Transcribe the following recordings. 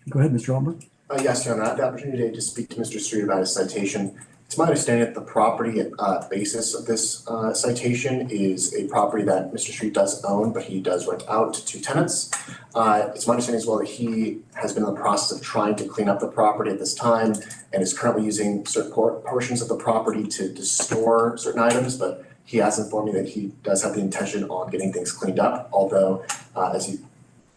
Go ahead, Mr. Almer. Yes, Your Honor. I had the opportunity to speak to Mr. Street about his citation. It's my understanding that the property basis of this citation is a property that Mr. Street does own, but he does rent out to tenants. It's my understanding as well that he has been in the process of trying to clean up the property at this time and is currently using certain portions of the property to store certain items, but he has informed me that he does have the intention on getting things cleaned up, although as you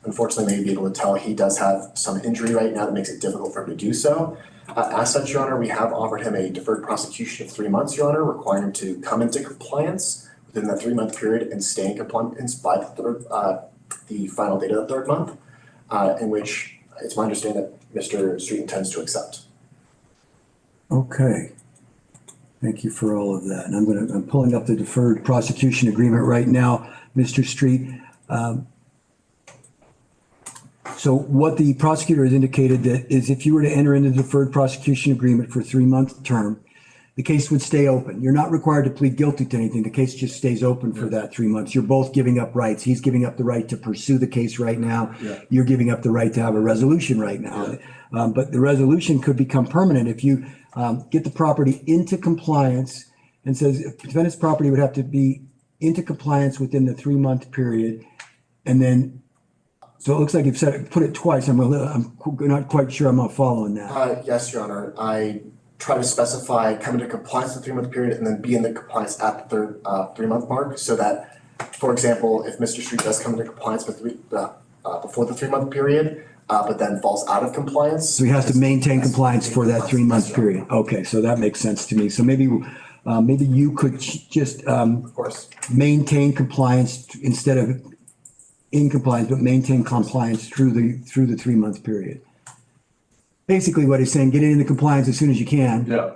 unfortunately may be able to tell, he does have some injury right now that makes it difficult for him to do so. As such, Your Honor, we have offered him a deferred prosecution of 3 months, Your Honor, requiring him to come into compliance within that 3-month period and stay in compliance by the final date of the 3rd month, in which it's my understanding that Mr. Street intends to accept. Okay. Thank you for all of that. And I'm pulling up the deferred prosecution agreement right now, Mr. Street. So what the prosecutor has indicated that is if you were to enter into the deferred prosecution agreement for a 3-month term, the case would stay open. You're not required to plead guilty to anything. The case just stays open for that 3 months. You're both giving up rights. He's giving up the right to pursue the case right now. Yeah. You're giving up the right to have a resolution right now. Yeah. But the resolution could become permanent if you get the property into compliance and says if the defendant's property would have to be into compliance within the 3-month period. And then so it looks like you've said it, put it twice. I'm not quite sure I'm not following that. Yes, Your Honor. I try to specify come into compliance in the 3-month period and then be in the compliance at the 3-month mark, so that, for example, if Mr. Street does come into compliance with before the 3-month period, but then falls out of compliance. So he has to maintain compliance for that 3-month period. Okay, so that makes sense to me. So maybe you could just Of course. maintain compliance instead of in compliance, but maintain compliance through the 3-month period. Basically, what he's saying, get into compliance as soon as you can. Yeah.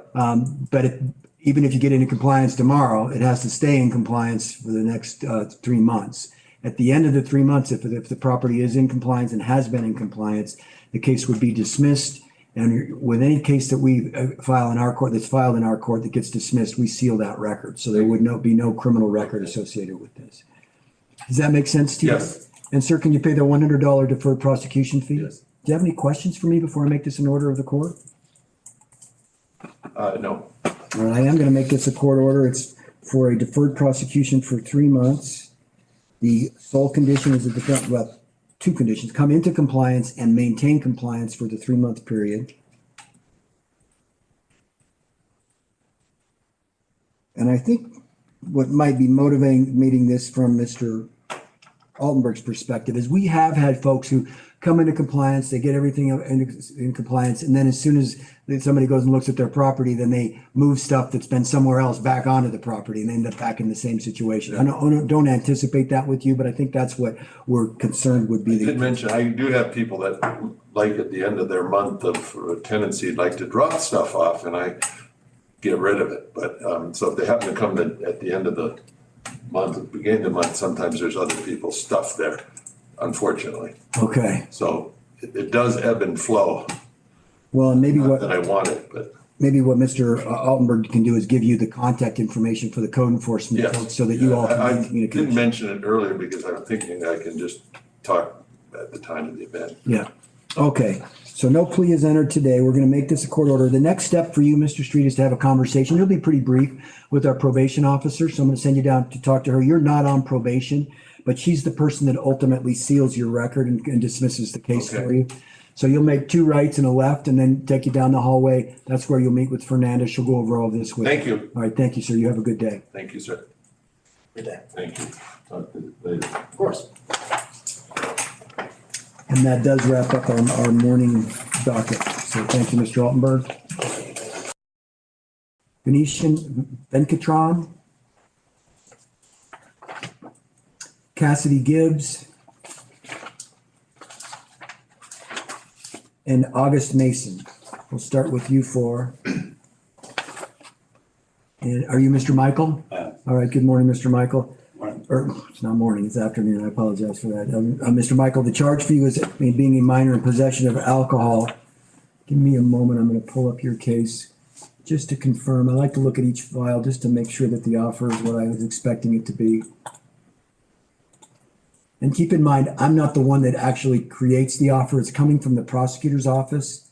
But even if you get into compliance tomorrow, it has to stay in compliance for the next 3 months. At the end of the 3 months, if the property is in compliance and has been in compliance, the case would be dismissed. And with any case that we file in our court, that's filed in our court that gets dismissed, we seal that record. So there would be no criminal record associated with this. Does that make sense to you? Yes. And sir, can you pay the $100 deferred prosecution fee? Yes. Do you have any questions for me before I make this an order of the court? No. All right, I am going to make this a court order. It's for a deferred prosecution for 3 months. The sole condition is well, 2 conditions: come into compliance and maintain compliance for the 3-month period. And I think what might be motivating this from Mr. Altenberg's perspective is we have had folks who come into compliance, they get everything in compliance, and then as soon as somebody goes and looks at their property, then they move stuff that's been somewhere else back onto the property and end up back in the same situation. I don't anticipate that with you, but I think that's what we're concerned would be. I did mention, I do have people that like at the end of their month of tenancy like to drop stuff off, and I get rid of it. But so if they happen to come at the end of the month, beginning of the month, sometimes there's other people's stuff there, unfortunately. Okay. So it does ebb and flow. Well, and maybe Not that I want it, but maybe what Mr. Altenberg can do is give you the contact information for the code enforcement yes. folks so that you all I can communicate. didn't mention it earlier because I'm thinking I can just talk at the time of the event. Yeah. Okay. So no plea is entered today. We're going to make this a court order. The next step for you, Mr. Street, is to have a conversation. It'll be pretty brief with our probation officer. So I'm going to send you down to talk to her. You're not on probation, but she's the person that ultimately seals your record and dismisses the case for you. So you'll make 2 rights and a left and then take you down the hallway. That's where you'll meet with Fernanda. She'll go over all this with you. Thank you. All right. Thank you, sir. You have a good day. Thank you, sir. Good day. Thank you. Talk to you later. Of course. And that does wrap up our morning docket. So thank you, Mr. Altenberg. Venkatram, Cassidy Gibbs, and August Mason. We'll start with you 4. And are you Mr. Michael? All right, good morning, Mr. Michael. Or it's not morning, it's afternoon. I apologize for that. Mr. Michael, the charge for you is being a minor in possession of alcohol. Give me a moment. I'm going to pull up your case just to confirm. I like to look at each file just to make sure that the offer is what I was expecting it to be. And keep in mind, I'm not the one that actually creates the offer. It's coming from the prosecutor's office.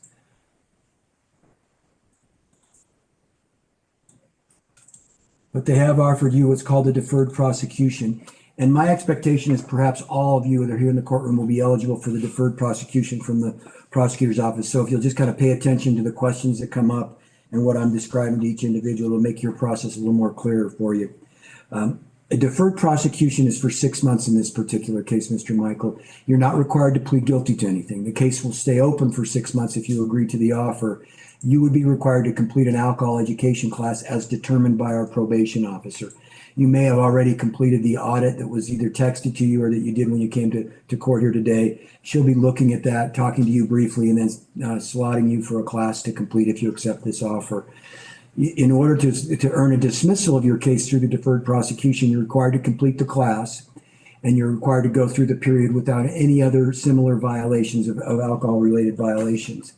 But they have offered you what's called a deferred prosecution. And my expectation is perhaps all of you that are here in the courtroom will be eligible for the deferred prosecution from the prosecutor's office. So if you'll just kind of pay attention to the questions that come up and what I'm describing to each individual, it'll make your process a little more clear for you. A deferred prosecution is for 6 months in this particular case, Mr. Michael. You're not required to plead guilty to anything. The case will stay open for 6 months if you agree to the offer. You would be required to complete an alcohol education class as determined by our probation officer. You may have already completed the audit that was either texted to you or that you did when you came to court here today. She'll be looking at that, talking to you briefly, and then slotting you for a class to complete if you accept this offer. In order to earn a dismissal of your case through the deferred prosecution, you're required to complete the class, and you're required to go through the period without any other similar violations of alcohol-related violations.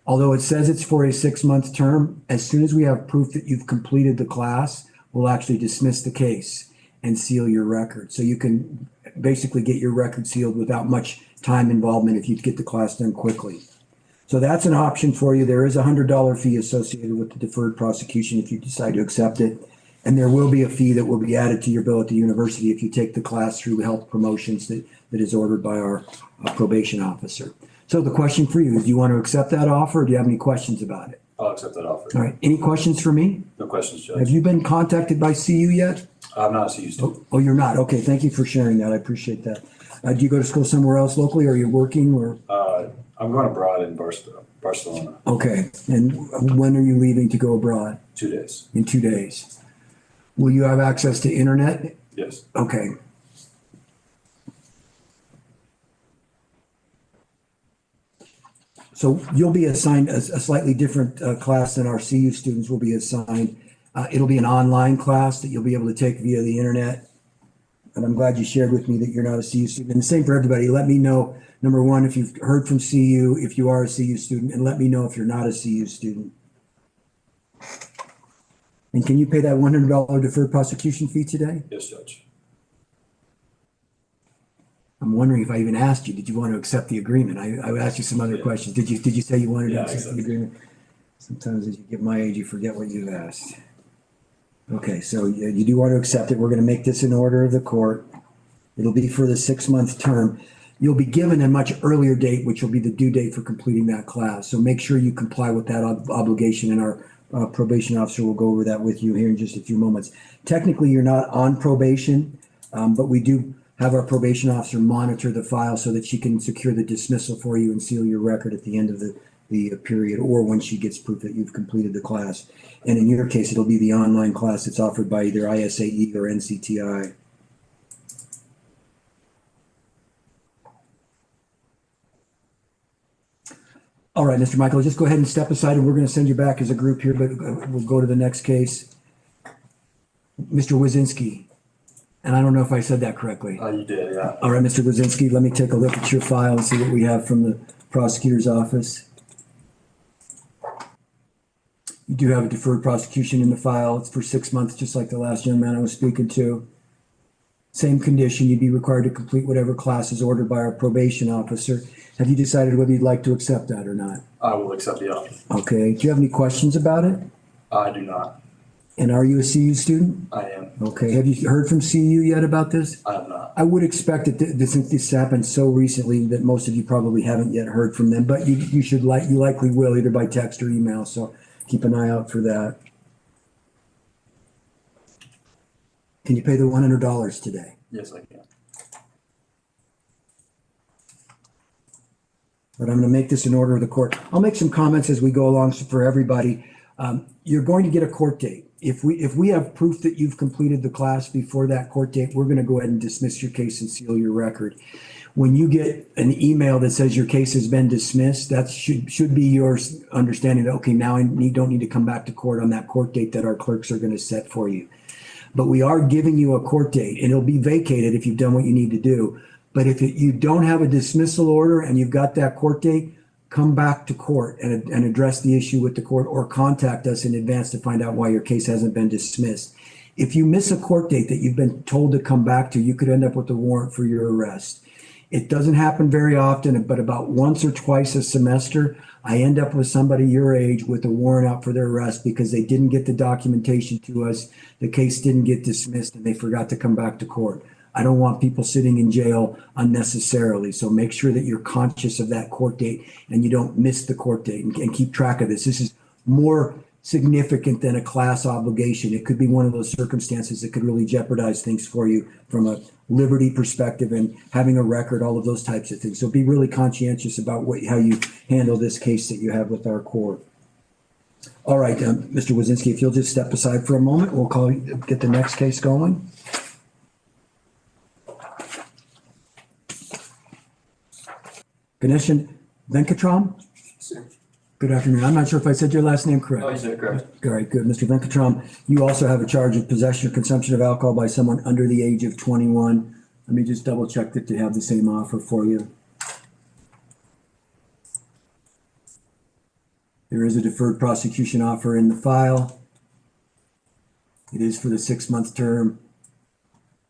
Although it says it's for a 6-month term, as soon as we have proof that you've completed the class, we'll actually dismiss the case and seal your record. So you can basically get your record sealed without much time involvement if you get the class done quickly. So that's an option for you. There is a $100 fee associated with the deferred prosecution if you decide to accept it. And there will be a fee that will be added to your bill at the university if you take the class through health promotions that is ordered by our probation officer. So the question for you is, do you want to accept that offer, or do you have any questions about it? I'll accept that offer. All right. Any questions for me? No questions, Have Judge. you been contacted by CU yet? I'm not a CU student. Oh, you're not. Okay. Thank you for sharing that. I appreciate that. Do you go to school somewhere else locally, or are you working, or? I'm going abroad in Barcelona. Okay. And when are you leaving to go abroad? 2 days. In 2 days. Will you have access to internet? Yes. Okay. So you'll be assigned a slightly different class than our CU students will be assigned. It'll be an online class that you'll be able to take via the internet. And I'm glad you shared with me that you're not a CU student. And the same for everybody. Let me know, number one, if you've heard from CU, if you are a CU student, and let me know if you're not a CU student. And can you pay that $100 deferred prosecution fee today? Yes, Judge. I'm wondering if I even asked you, did you want to accept the agreement? I asked you some other questions. Did you say you wanted to accept the agreement? Sometimes as you get my age, you forget what you've asked. Okay, so you do want to accept it. We're going to make this an order of the court. It'll be for the 6-month term. You'll be given a much earlier date, which will be the due date for completing that class. So make sure you comply with that obligation, and our probation officer will go over that with you here in just a few moments. Technically, you're not on probation, but we do have our probation officer monitor the file so that she can secure the dismissal for you and seal your record at the end of the period, or when she gets proof that you've completed the class. And in your case, it'll be the online class that's offered by either ISAE or NCTI. All right, Mr. Michael, just go ahead and step aside, and we're going to send you back as a group here, but we'll go to the next case. Mr. Wizensky. And I don't know if I said that correctly. You did, yeah. All right, Mr. Wizensky, let me take a look at your file and see what we have from the prosecutor's office. You do have a deferred prosecution in the file. It's for 6 months, just like the last young man I was speaking to. Same condition, you'd be required to complete whatever class is ordered by our probation officer. Have you decided whether you'd like to accept that or not? I will accept the offer. Okay, do you have any questions about it? I do not. And are you a CU student? I am. Okay, have you heard from CU yet about this? I have not. I would expect that since this happened so recently that most of you probably haven't yet heard from them, but you likely will, either by text or email, so keep an eye out for that. Can you pay the $100 today? Yes, I can. But I'm going to make this an order of the court. I'll make some comments as we go along for everybody. You're going to get a court date. If we have proof that you've completed the class before that court date, we're going to go ahead and dismiss your case and seal your record. When you get an email that says your case has been dismissed, that should be your understanding that, okay, now I don't need to come back to court on that court date that our clerks are going to set for you. But we are giving you a court date, and it'll be vacated if you've done what you need to do. But if you don't have a dismissal order and you've got that court date, come back to court and address the issue with the court, or contact us in advance to find out why your case hasn't been dismissed. If you miss a court date that you've been told to come back to, you could end up with a warrant for your arrest. It doesn't happen very often, but about once or twice a semester, I end up with somebody your age with a warrant out for their arrest because they didn't get the documentation to us, the case didn't get dismissed, and they forgot to come back to court. I don't want people sitting in jail unnecessarily, so make sure that you're conscious of that court date and you don't miss the court date, and keep track of this. This is more significant than a class obligation. It could be one of those circumstances that could really jeopardize things for you from a liberty perspective and having a record, all of those types of things. So be really conscientious about how you handle this case that you have with our court. All right, Mr. Wizensky, if you'll just step aside for a moment, we'll get the next case going. Ganeshan Venkatram? Sir. Good afternoon. I'm not sure if I said your last name correct. Oh, you said it correct. All right, good. Mr. Venkatram, you also have a charge of possession or consumption of alcohol by someone under the age of 21. Let me just double check that they have the same offer for you. There is a deferred prosecution offer in the file. It is for the 6-month term.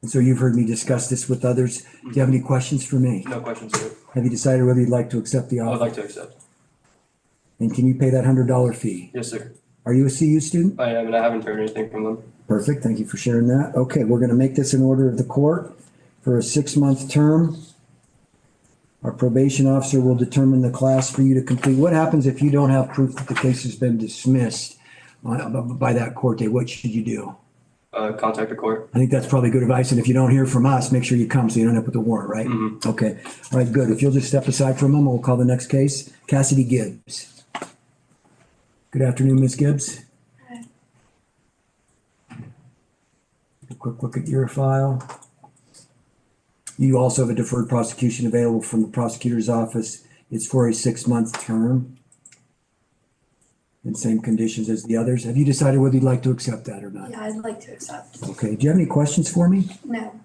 And so you've heard me discuss this with others. Do you have any questions for me? No questions, sir. Have you decided whether you'd like to accept the I would offer? like to accept. And can you pay that $100 fee? Yes, sir. Are you a CU student? I am, and I haven't heard anything from them. Perfect. Thank you for sharing that. Okay, we're going to make this an order of the court for a 6-month term. Our probation officer will determine the class for you to complete. What happens if you don't have proof that the case has been dismissed by that court date? What should you do? Contact the court. I think that's probably good advice. And if you don't hear from us, make sure you come so you don't end up with a warrant, right? Mhm. Okay. All right, good. If you'll just step aside for a moment, we'll call the next case. Cassidy Gibbs. Good afternoon, Ms. Gibbs. Hi. A quick look at your file. You also have a deferred prosecution available from the prosecutor's office. It's for a 6-month term in same conditions as the others. Have you decided whether you'd like to accept that or not? Yeah, I'd like to accept. Okay. Do you have any questions for me? No.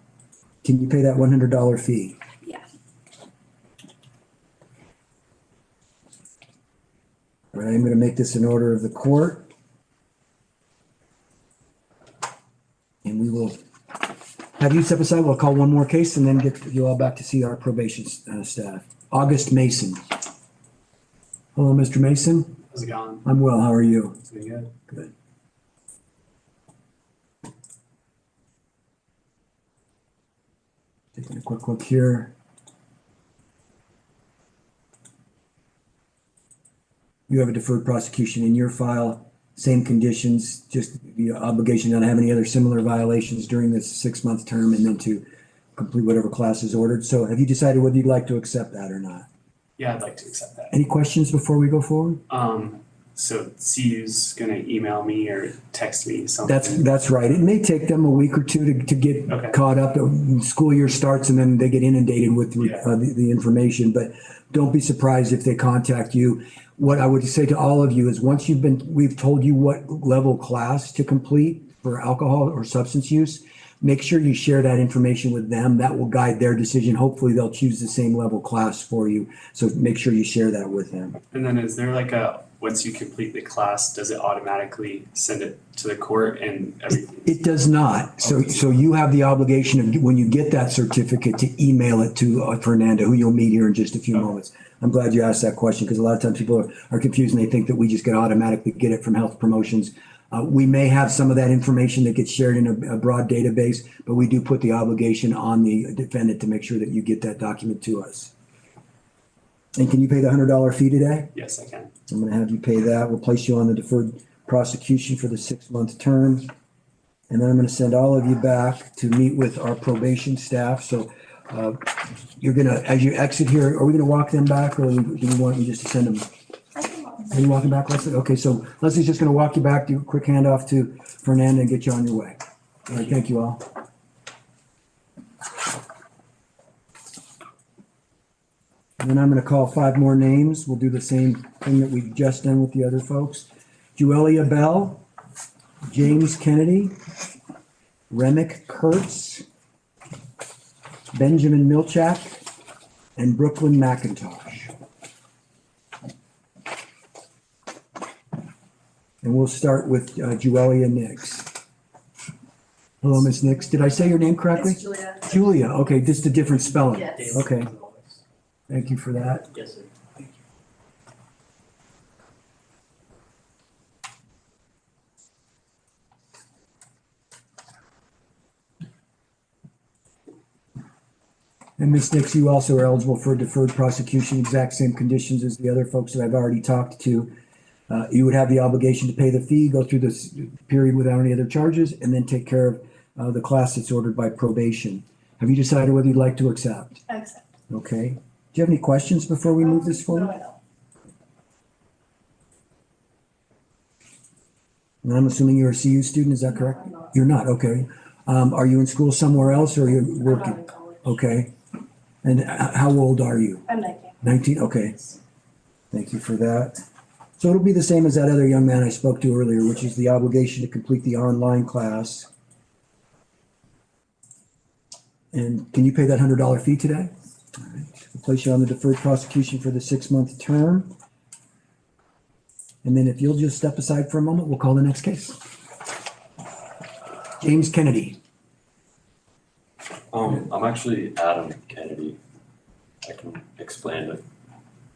Can you pay that $100 fee? Yeah. All right, I'm going to make this an order of the court. And we will have you step aside. We'll call one more case and then get you all back to see our probation staff. August Mason. Hello, Mr. Mason. How's it going? I'm well. How are you? It's been good. Good. Taking a quick look here. You have a deferred prosecution in your file, same conditions, just the obligation not to have any other similar violations during this 6-month term and then to complete whatever class is ordered. So have you decided whether you'd like to accept that or not? Yeah, I'd like to accept that. Any questions before we go forward? So CU's gonna email me or text me something. That's right. It may take them a week or two to get Okay. caught up. School year starts and then they get inundated with Yeah. the information, but don't be surprised if they contact you. What I would say to all of you is once we've told you what level class to complete for alcohol or substance use, make sure you share that information with them. That will guide their decision. Hopefully they'll choose the same level class for you. So make sure you share that with them. And then is there like once you complete the class, does it automatically send it to the court and everything? It does not. So you have the obligation of, when you get that certificate, to email it to Fernanda, who you'll meet here in just a few moments. I'm glad you asked that question because a lot of times people are confused and they think that we just automatically get it from health promotions. We may have some of that information that gets shared in a broad database, but we do put the obligation on the defendant to make sure that you get that document to us. And can you pay the $100 fee today? Yes, I can. I'm going to have you pay that. We'll place you on the deferred prosecution for the 6-month term. And then I'm going to send all of you back to meet with our probation staff. So you're going to, as you exit here, are we going to walk them back or do we want you just to send them? I can walk Are you walking back, Leslie? Okay, so Leslie's just going to walk you back, do a quick handoff to Fernanda and get you on your way. All right, thank you all. And then I'm going to call 5 more names. We'll do the same thing that we've just done with the other folks. Juelia Bell, James Kennedy, Remick Kurtz, Benjamin Milchak, and Brooklyn McIntosh. And we'll start with Juelia Nix. Hello, Ms. Nix. Did I say your name correctly? It's Julia. Julia, okay, just a different spelling. Yes. Okay, thank you for that. Yes, sir. And Ms. Nix, you also are eligible for a deferred prosecution, exact same conditions as the other folks that I've already talked to. You would have the obligation to pay the fee, go through this period without any other charges, and then take care of the class that's ordered by probation. Have you decided whether you'd like to accept? I accept. Okay. Do you have any questions before we move this No, forward? I don't. And I'm assuming you're a CU student, is that No, correct? I'm not. You're not, okay. Are you in school somewhere else or are you I'm not working? in college. Okay. And how old are you? I'm 19. 19, okay. Thank you for that. So it'll be the same as that other young man I spoke to earlier, which is the obligation to complete the online class. And can you pay that $100 fee today? All right. We'll place you on the deferred prosecution for the 6-month term. And then if you'll just step aside for a moment, we'll call the next case. James Kennedy. I'm actually Adam Kennedy. I can explain it.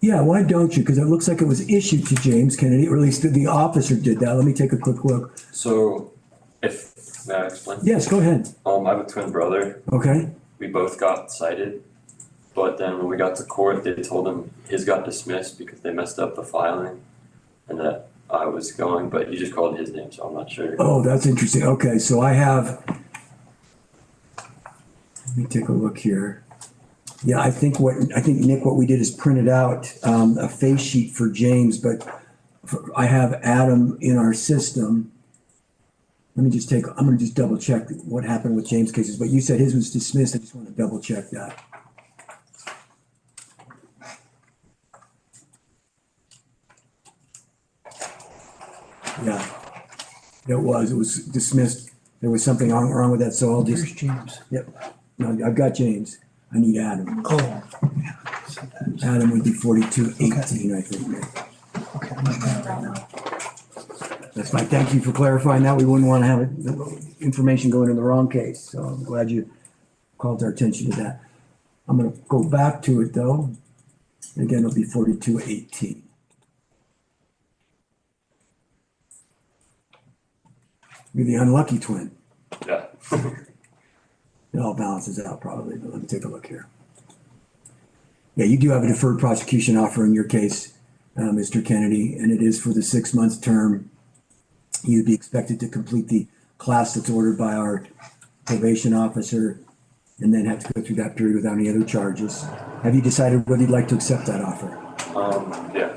Yeah, why don't you? Because it looks like it was issued to James Kennedy, or at least the officer did that. Let me take a quick look. So, may I explain? Yes, go ahead. I have a twin brother. Okay, We both got cited, but then when we got to court, they told him his got dismissed because they messed up the filing, and that I was going, but you just called his name, so I'm not sure. oh, that's interesting. Okay, so I have, let me take a look here. Yeah, I think Nick, what we did is printed out a face sheet for James, but I have Adam in our system. Let me just I'm gonna just double check what happened with James' cases, but you said his was dismissed. I just want to double check that. Yeah, it was dismissed. There was something wrong with that, so I'll just. Where's James? Yep, no, I've got James. I need Adam. Oh, yeah. So that- Adam would be 4218, I think, Nick. Okay, I'm looking at it right now. That's fine. Thank you for clarifying that. We wouldn't want to have information going in the wrong case. So I'm glad you called our attention to that. I'm going to go back to it though. Again, it'll be 4218. You're the unlucky twin. Yeah. It all balances out probably, but let me take a look here. Yeah, you do have a deferred prosecution offer in your case, Mr. Kennedy, and it is for the 6-month term. You'd be expected to complete the class that's ordered by our probation officer and then have to go through that period without any other charges. Have you decided whether you'd like to accept that offer? Yeah.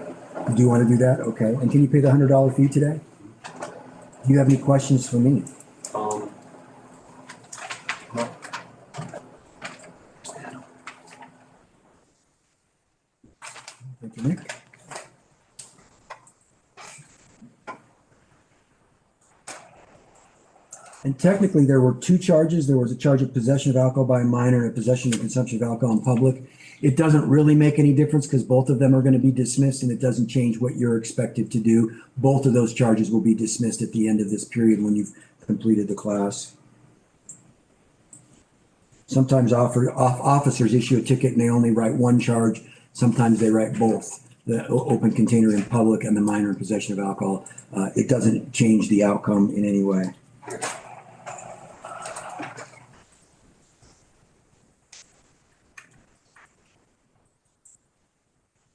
Do you want to do that? Okay. And can you pay the $100 fee today? Do you have any questions for me? Thank you, Nick. And technically, there were 2 charges. There was a charge of possession of alcohol by a minor and a possession and consumption of alcohol in public. It doesn't really make any difference because both of them are going to be dismissed and it doesn't change what you're expected to do. Both of those charges will be dismissed at the end of this period when you've completed the class. Sometimes officers issue a ticket and they only write 1 charge. Sometimes they write both, the open container in public and the minor in possession of alcohol. It doesn't change the outcome in any way.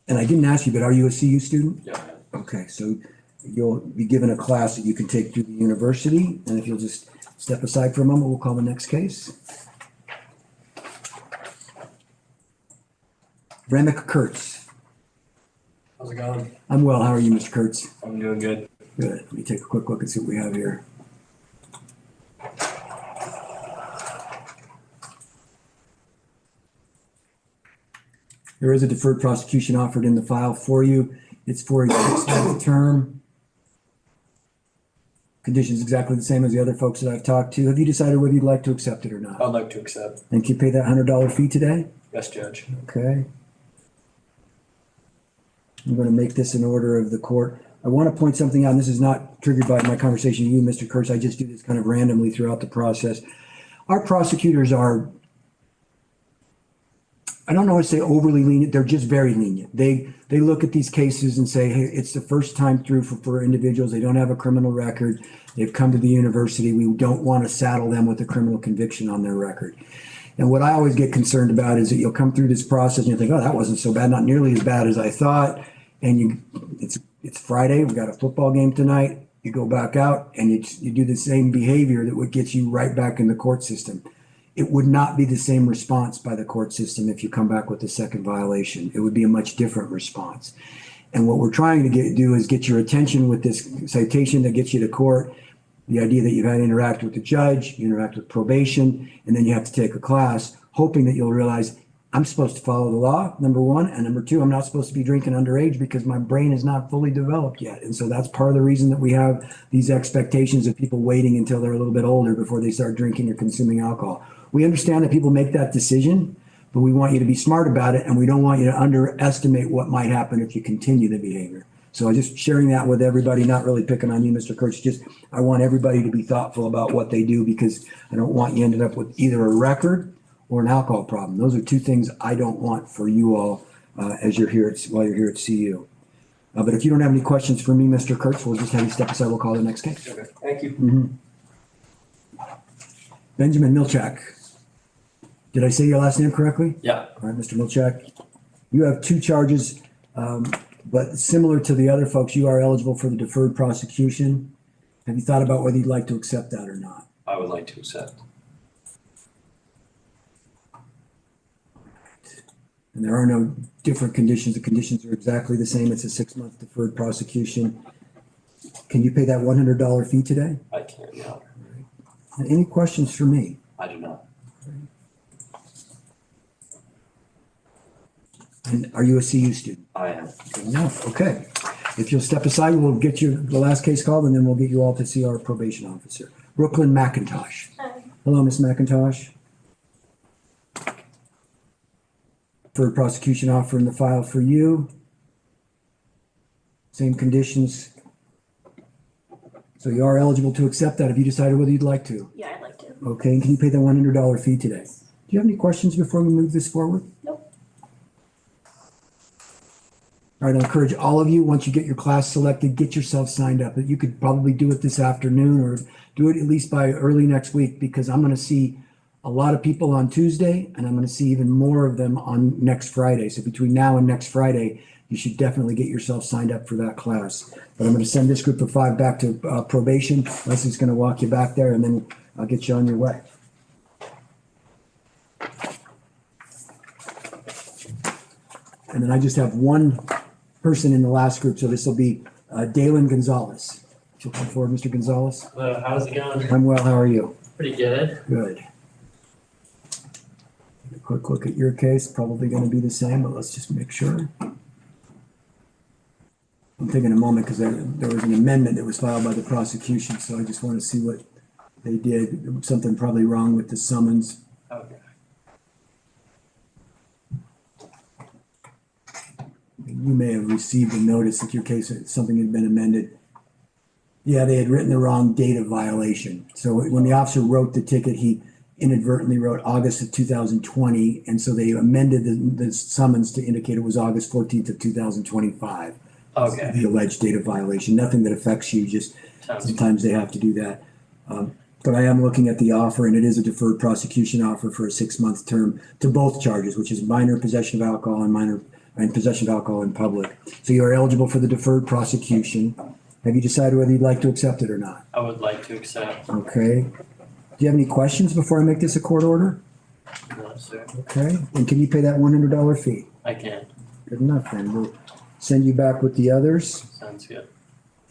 And I didn't ask you, but are you a CU student? Yeah. Okay, so you'll be given a class that you can take through the university. And if you'll just step aside for a moment, we'll call the next case. Remick Kurtz. How's it going? I'm well. How are you, Mr. Kurtz? I'm doing good. Good. Let me take a quick look and see what we have here. There is a deferred prosecution offered in the file for you. It's for a 6-month term. Conditions exactly the same as the other folks that I've talked to. Have you decided whether you'd like to accept it or not? I'd like to accept. And can you pay that $100 fee today? Yes, Judge. Okay. I'm going to make this an order of the court. I want to point something out, and this is not triggered by my conversation with you, Mr. Kurtz. I just do this kind of randomly throughout the process. Our prosecutors are, I don't know how to say overly lenient, they're just very lenient. They look at these cases and say, hey, it's the first time through for individuals. They don't have a criminal record. They've come to the university. We don't want to saddle them with a criminal conviction on their record. And what I always get concerned about is that you'll come through this process and you think, oh, that wasn't so bad, not nearly as bad as I thought. And it's Friday, we've got a football game tonight. You go back out and you do the same behavior that would get you right back in the court system. It would not be the same response by the court system if you come back with a second violation. It would be a much different response. And what we're trying to do is get your attention with this citation that gets you to court. The idea that you've had to interact with the judge, you interact with probation, and then you have to take a class, hoping that you'll realize I'm supposed to follow the law, number one, and number two, I'm not supposed to be drinking underage because my brain is not fully developed yet. And so that's part of the reason that we have these expectations of people waiting until they're a little bit older before they start drinking or consuming alcohol. We understand that people make that decision, but we want you to be smart about it, and we don't want you to underestimate what might happen if you continue the behavior. So I'm just sharing that with everybody, not really picking on you, Mr. Kurtz. Just I want everybody to be thoughtful about what they do, because I don't want you ended up with either a record or an alcohol problem. Those are two things I don't want for you all as you're here while you're here at CU. But if you don't have any questions for me, Mr. Kurtz, we'll just have you step aside. We'll call the next case. Okay, thank you. Benjamin Milchak. Did I say your last name correctly? Yeah. All right, Mr. Milchak. You have two charges, but similar to the other folks, you are eligible for the deferred prosecution. Have you thought about whether you'd like to accept that or not? I would like to accept. And there are no different conditions. The conditions are exactly the same. It's a 6-month deferred prosecution. Can you pay that $100 fee today? I can't, yeah. Any questions for me? I do not. And are you a CU student? I am. Good enough. Okay. If you'll step aside, we'll get you the last case called, and then we'll get you all to see our probation officer. Brooklyn McIntosh. Hi. Hello, Miss McIntosh. Deferred prosecution offer in the file for you. Same conditions. So you are eligible to accept that. Have you decided whether you'd like to? Yeah, I'd like to. Okay, and can you pay the $100 fee today? Do you have any questions before we move this forward? Nope. All right, I'll encourage all of you, once you get your class selected, get yourself signed up. You could probably do it this afternoon or do it at least by early next week, because I'm going to see a lot of people on Tuesday, and I'm going to see even more of them on next Friday. So between now and next Friday, you should definitely get yourself signed up for that class. But I'm going to send this group of 5 back to probation. Leslie's going to walk you back there, and then I'll get you on your way. And then I just have one person in the last group, so this will be Dalen Gonzalez. She'll come forward, Mr. Gonzalez. Hello, how's it going? I'm well, how are you? Pretty good. Good. A quick look at your case, probably going to be the same, but let's just make sure. I'm taking a moment because there was an amendment that was filed by the prosecution, so I just want to see what they did. There was something probably wrong with the summons. Okay. You may have received a notice that your case, something had been amended. Yeah, they had written the wrong date of violation. So when the officer wrote the ticket, he inadvertently wrote August of 2020. And so they amended the summons to indicate it was August 14th of 2025. Okay. The alleged date of violation, nothing that affects you, just sometimes they have to do that. But I am looking at the offer, and it is a deferred prosecution offer for a 6-month term to both charges, which is minor possession of alcohol and possession of alcohol in public. So you are eligible for the deferred prosecution. Have you decided whether you'd like to accept it or not? I would like to accept. Okay. Do you have any questions before I make this a court order? No, sir. Okay. And can you pay that $100 fee? I can. Good enough, then. We'll send you back with the others, Sounds good.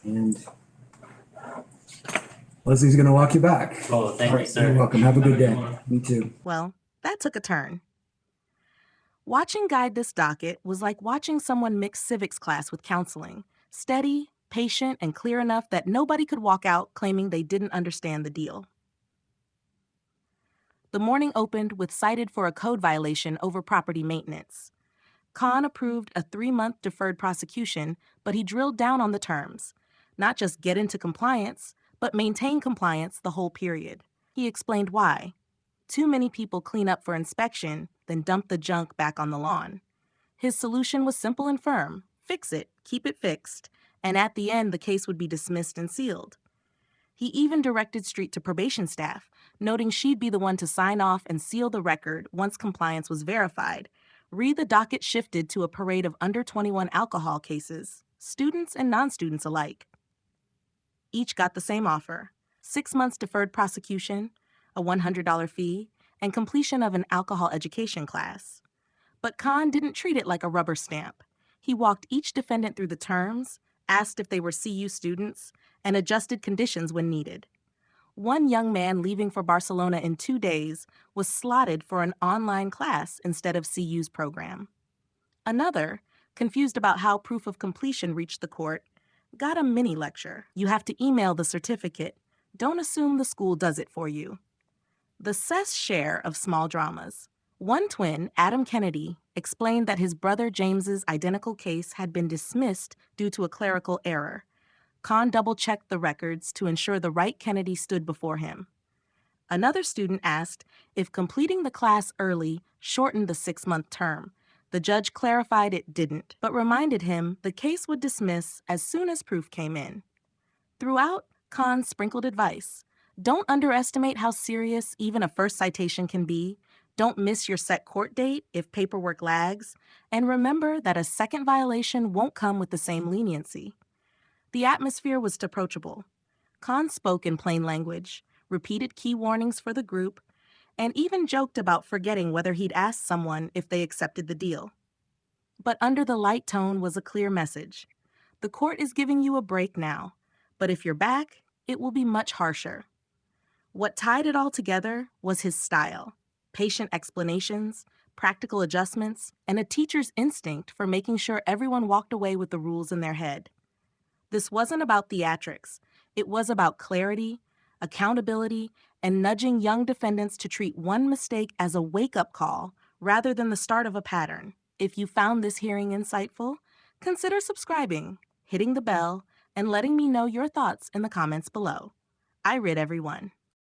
and Leslie's going to walk you back. Oh, thank you, sir. You're welcome. Have a good day. one. Me too. Well, that took a turn. Watching Guide This Docket was like watching someone mix civics class with counseling. Steady, patient, and clear enough that nobody could walk out claiming they didn't understand the deal. The morning opened with cited for a code violation over property maintenance. Cahn approved a 3-month deferred prosecution, but he drilled down on the terms. Not just get into compliance, but maintain compliance the whole period. He explained why. Too many people clean up for inspection, then dump the junk back on the lawn. His solution was simple and firm. Fix it, keep it fixed, and at the end the case would be dismissed and sealed. He even directed Street to probation staff, noting she'd be the one to sign off and seal the record once compliance was verified. The docket shifted to a parade of under 21 alcohol cases, students and non-students alike. Each got the same offer: 6 months deferred prosecution, a $100 fee, and completion of an alcohol education class. But Cahn didn't treat it like a rubber stamp. He walked each defendant through the terms, asked if they were CU students, and adjusted conditions when needed. One young man leaving for Barcelona in 2 days was slotted for an online class instead of CU's program. Another, confused about how proof of completion reached the court, got a mini lecture. You have to email the certificate. Don't assume the school does it for you. The CES share of small dramas. One twin, Adam Kennedy, explained that his brother James's identical case had been dismissed due to a clerical error. Cahn double-checked the records to ensure the right Kennedy stood before him. Another student asked if completing the class early shortened the 6-month term. The judge clarified it didn't, but reminded him the case would dismiss as soon as proof came in. Throughout, Cahn sprinkled advice. Don't underestimate how serious even a first citation can be. Don't miss your set court date if paperwork lags. And remember that a second violation won't come with the same leniency. The atmosphere was approachable. Cahn spoke in plain language, repeated key warnings for the group, and even joked about forgetting whether he'd asked someone if they accepted the deal. But under the light tone was a clear message. The court is giving you a break now, but if you're back, it will be much harsher. What tied it all together was his style: patient explanations, practical adjustments, and a teacher's instinct for making sure everyone walked away with the rules in their head. This wasn't about theatrics. It was about clarity, accountability, and nudging young defendants to treat one mistake as a wake-up call rather than the start of a pattern. If you found this hearing insightful, consider subscribing, hitting the bell, and letting me know your thoughts in the comments below. I read every one.